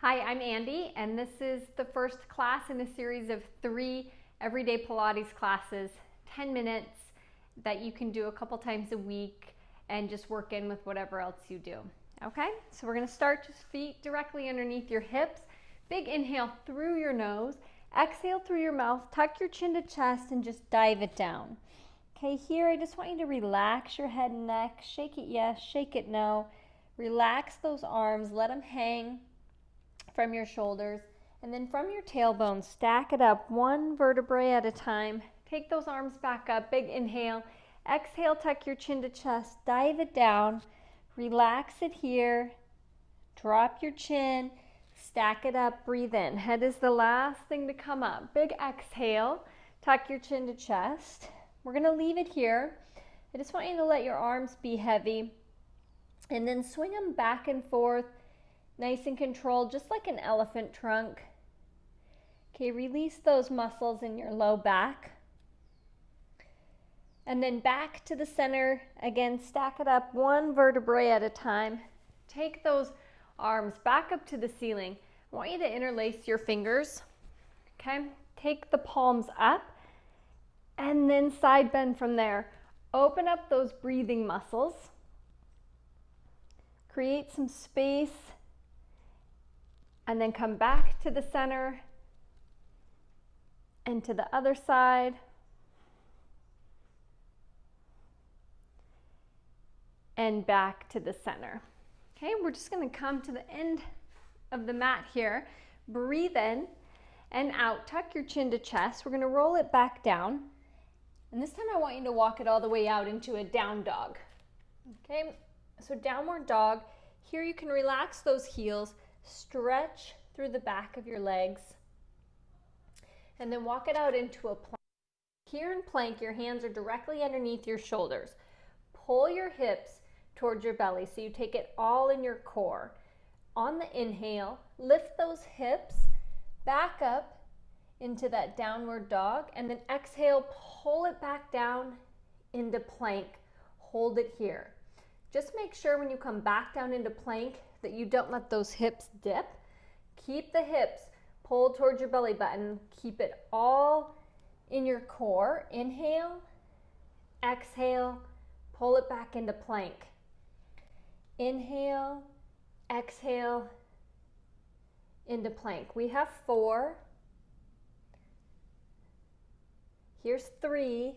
Hi, I'm Andy, and this is the first class in a series of 3 everyday Pilates classes, 10 minutes that you can do a couple times a week and just work in with whatever else you do. Okay, so we're going to start just feet directly underneath your hips. Big inhale through your nose, exhale through your mouth, tuck your chin to chest and just dive it down. Okay, here I just want you to relax your head and neck, shake it yes, shake it no. Relax those arms, let them hang from your shoulders, and then from your tailbone, stack it up one vertebrae at a time. Take those arms back up, big inhale. Exhale, tuck your chin to chest, dive it down, relax it here, drop your chin, stack it up, breathe in. Head is the last thing to come up. Big exhale, tuck your chin to chest. We're gonna leave it here. I just want you to let your arms be heavy, and then swing them back and forth, nice and controlled, just like an elephant trunk. Okay, release those muscles in your low back. And then back to the center. Again, stack it up one vertebrae at a time. Take those arms back up to the ceiling. I want you to interlace your fingers. Okay, take the palms up and then side bend from there. Open up those breathing muscles. Create some space. And then come back to the center and to the other side. And back to the center. Okay, we're just going to come to the end of the mat here. Breathe in and out. Tuck your chin to chest. We're going to roll it back down. And this time I want you to walk it all the way out into a down dog. Okay, so downward dog. Here you can relax those heels. Stretch through the back of your legs and then walk it out into a plank. Here in plank, your hands are directly underneath your shoulders. Pull your hips towards your belly so you take it all in your core. On the inhale, lift those hips back up into that downward dog, and then exhale, pull it back down into plank. Hold it here. Just make sure when you come back down into plank that you don't let those hips dip. Keep the hips pulled towards your belly button. Keep it all in your core. Inhale, exhale, pull it back into plank. Inhale, exhale, into plank. We have 4. Here's 3.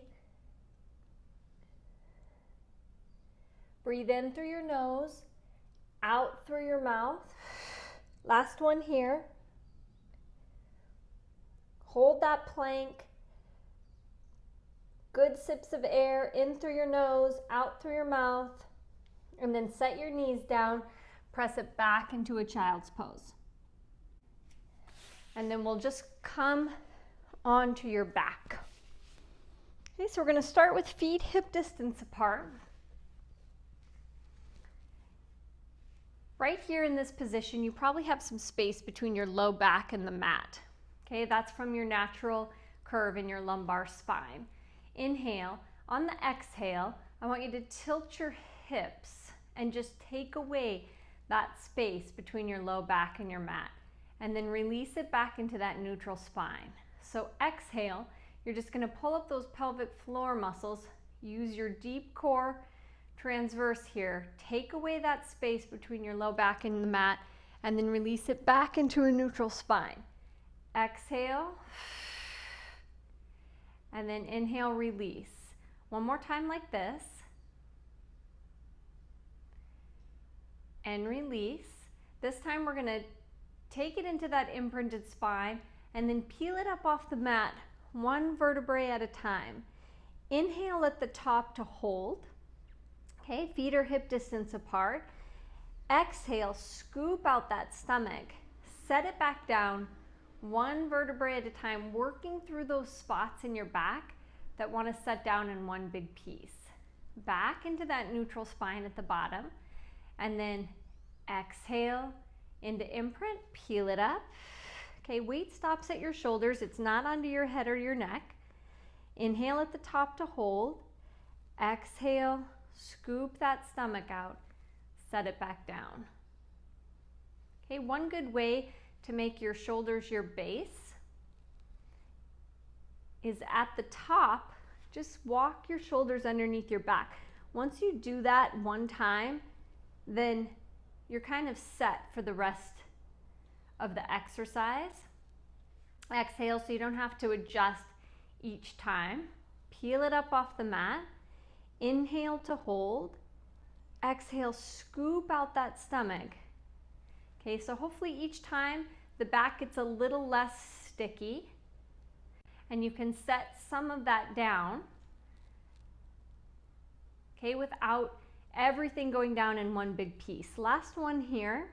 Breathe in through your nose, out through your mouth. Last one here. Hold that plank. Good sips of air in through your nose, out through your mouth, and then set your knees down. Press it back into a child's pose. And then we'll just come onto your back. Okay, so we're going to start with feet hip distance apart. Right here in this position, you probably have some space between your low back and the mat. Okay, that's from your natural curve in your lumbar spine. Inhale. On the exhale, I want you to tilt your hips and just take away that space between your low back and your mat. And then release it back into that neutral spine. So exhale, you're just going to pull up those pelvic floor muscles. Use your deep core transverse here. Take away that space between your low back and the mat, and then release it back into a neutral spine. Exhale, and then inhale, release. One more time like this, and release. This time we're going to take it into that imprinted spine, and then peel it up off the mat, one vertebrae at a time. Inhale at the top to hold. Okay, feet are hip distance apart. Exhale, scoop out that stomach. Set it back down, one vertebrae at a time, working through those spots in your back that want to set down in one big piece. Back into that neutral spine at the bottom, and then exhale into imprint, peel it up. Okay, weight stops at your shoulders. It's not under your head or your neck. Inhale at the top to hold. Exhale, scoop that stomach out, set it back down. Okay, one good way to make your shoulders your base is at the top, just walk your shoulders underneath your back. Once you do that one time, then you're kind of set for the rest of the exercise. Exhale so you don't have to adjust each time. Peel it up off the mat. Inhale to hold. Exhale, scoop out that stomach. Okay, so hopefully each time the back gets a little less sticky and you can set some of that down, okay, without everything going down in one big piece. Last one here.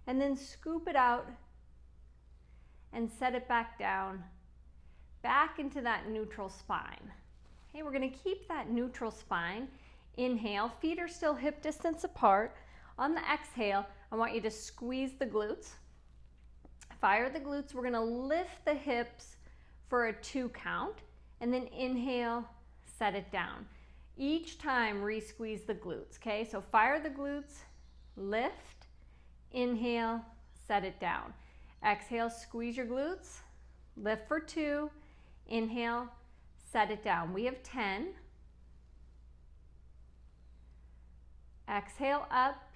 And then scoop it out and set it back down, back into that neutral spine. Okay, we're going to keep that neutral spine. Inhale, feet are still hip distance apart. On the exhale, I want you to squeeze the glutes. Fire the glutes. We're going to lift the hips for a 2 count, and then inhale, set it down. Each time, re-squeeze the glutes, okay? So fire the glutes, lift, inhale, set it down. Exhale, squeeze your glutes, lift for 2, inhale, set it down. We have 10. Exhale, up,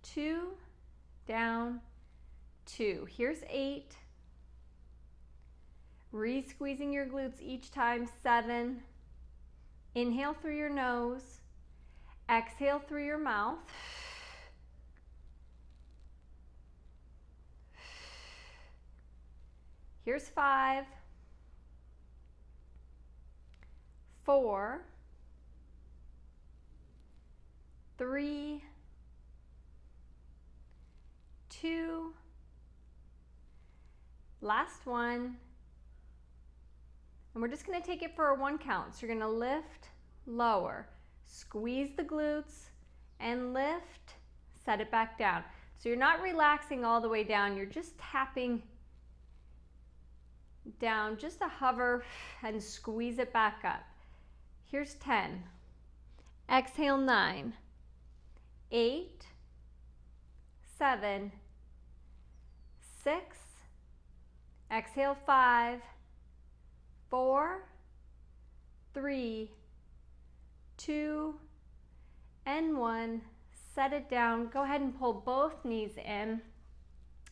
2, down, 2. Here's 8. Re-squeezing your glutes each time, 7. Inhale through your nose, exhale through your mouth. Here's 5, 4, 3, 2, last one. And we're just going to take it for a 1 count. So you're going to lift, lower, squeeze the glutes, and lift, set it back down. So you're not relaxing all the way down, you're just tapping down, just to hover and squeeze it back up. Here's 10. Exhale, 9, 8, 7, 6, exhale, 5, 4, 3, 2, and 1. Set it down. Go ahead and pull both knees in.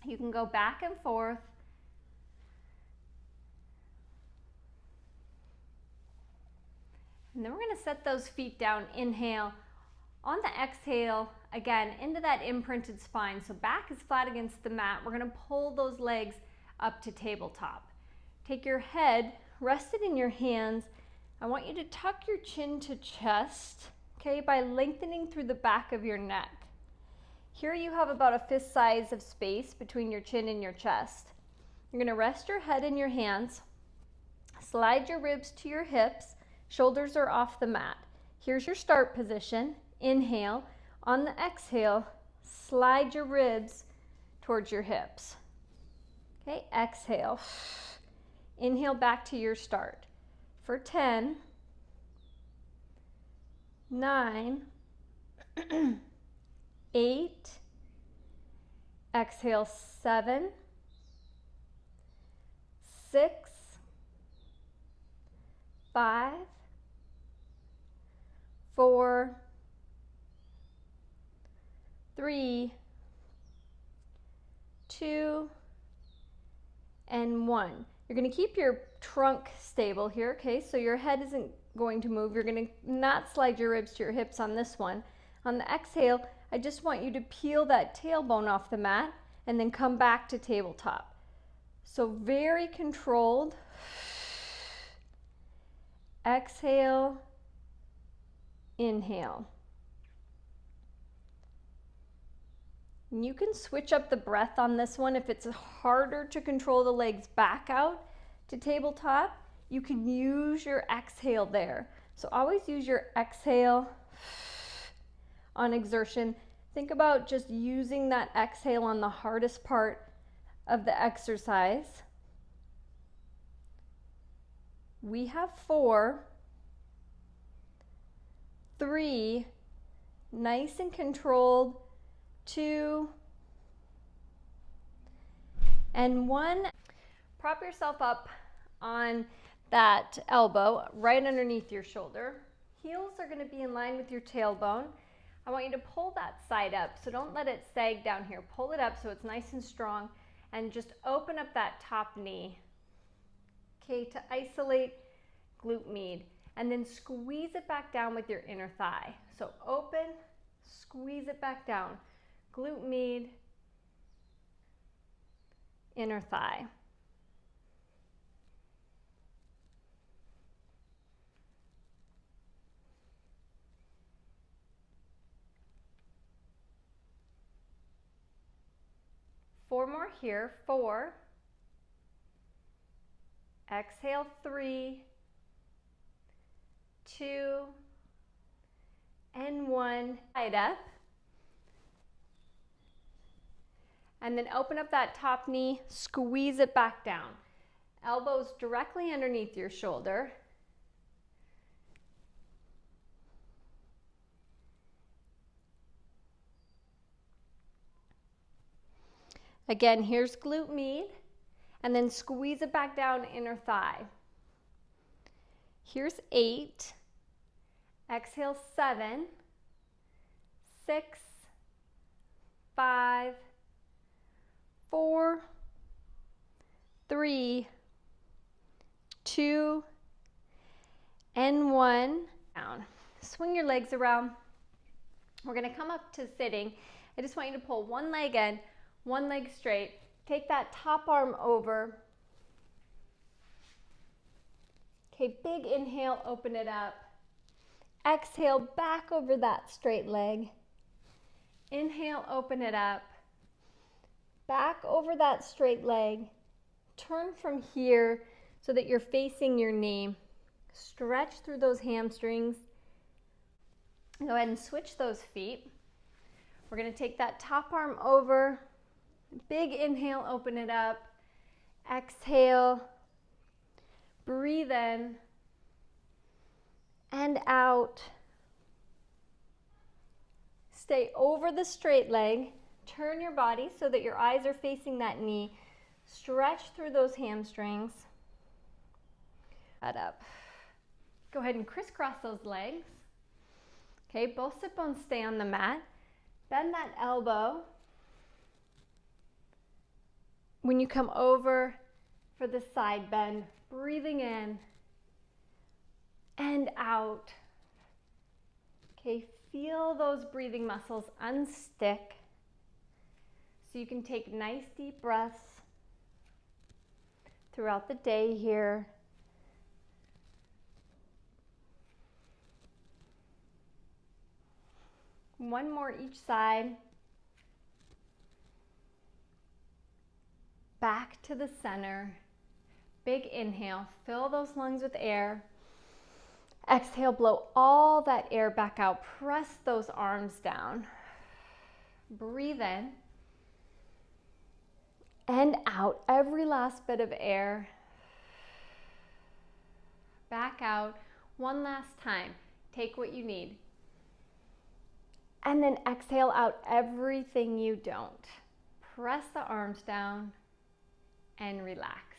You can go back and forth. And then we're going to set those feet down. Inhale. On the exhale, again, into that imprinted spine. So back is flat against the mat. We're going to pull those legs up to tabletop. Take your head, rest it in your hands. I want you to tuck your chin to chest, okay, by lengthening through the back of your neck. Here you have about a fist size of space between your chin and your chest. You're going to rest your head in your hands, slide your ribs to your hips, shoulders are off the mat. Here's your start position. Inhale. On the exhale, slide your ribs towards your hips. Okay, exhale. Inhale back to your start. For 10, 9, 8, exhale 7, 6, 5, 4, 3, 2, and 1. You're going to keep your trunk stable here, okay? So your head isn't going to move. You're going to not slide your ribs to your hips on this one. On the exhale, I just want you to peel that tailbone off the mat and then come back to tabletop. So very controlled. Exhale, inhale. And you can switch up the breath on this one. If it's harder to control the legs back out to tabletop, you can use your exhale there. So always use your exhale on exertion. Think about just using that exhale on the hardest part of the exercise. We have 4, 3, nice and controlled, 2, and 1. Prop yourself up on that elbow right underneath your shoulder. Heels are going to be in line with your tailbone. I want you to pull that side up, so don't let it sag down here. Pull it up so it's nice and strong, and just open up that top knee, okay, to isolate glute med. And then squeeze it back down with your inner thigh. So open, squeeze it back down. Glute med, inner thigh. Four more here. 4. Exhale, 3, 2, and 1. Side up. And then open up that top knee, squeeze it back down. Elbows directly underneath your shoulder. Again, here's glute med, and then squeeze it back down, inner thigh. Here's 8. Exhale, 7, 6, 5, 4, 3, 2, and 1. Down. Swing your legs around. We're going to come up to sitting. I just want you to pull one leg in, one leg straight. Take that top arm over. Okay, big inhale, open it up. Exhale, back over that straight leg. Inhale, open it up. Back over that straight leg. Turn from here so that you're facing your knee. Stretch through those hamstrings. Go ahead and switch those feet. We're going to take that top arm over. Big inhale, open it up. Exhale. Breathe in and out. Stay over the straight leg. Turn your body so that your eyes are facing that knee. Stretch through those hamstrings. That up. Go ahead and crisscross those legs. Okay, both sit bones stay on the mat. Bend that elbow. When you come over for the side bend, breathing in and out. Okay, feel those breathing muscles unstick so you can take nice deep breaths throughout the day here. One more each side. Back to the center. Big inhale, fill those lungs with air. Exhale, blow all that air back out. Press those arms down. Breathe in and out every last bit of air. Back out one last time. Take what you need. And then exhale out everything you don't. Press the arms down and relax.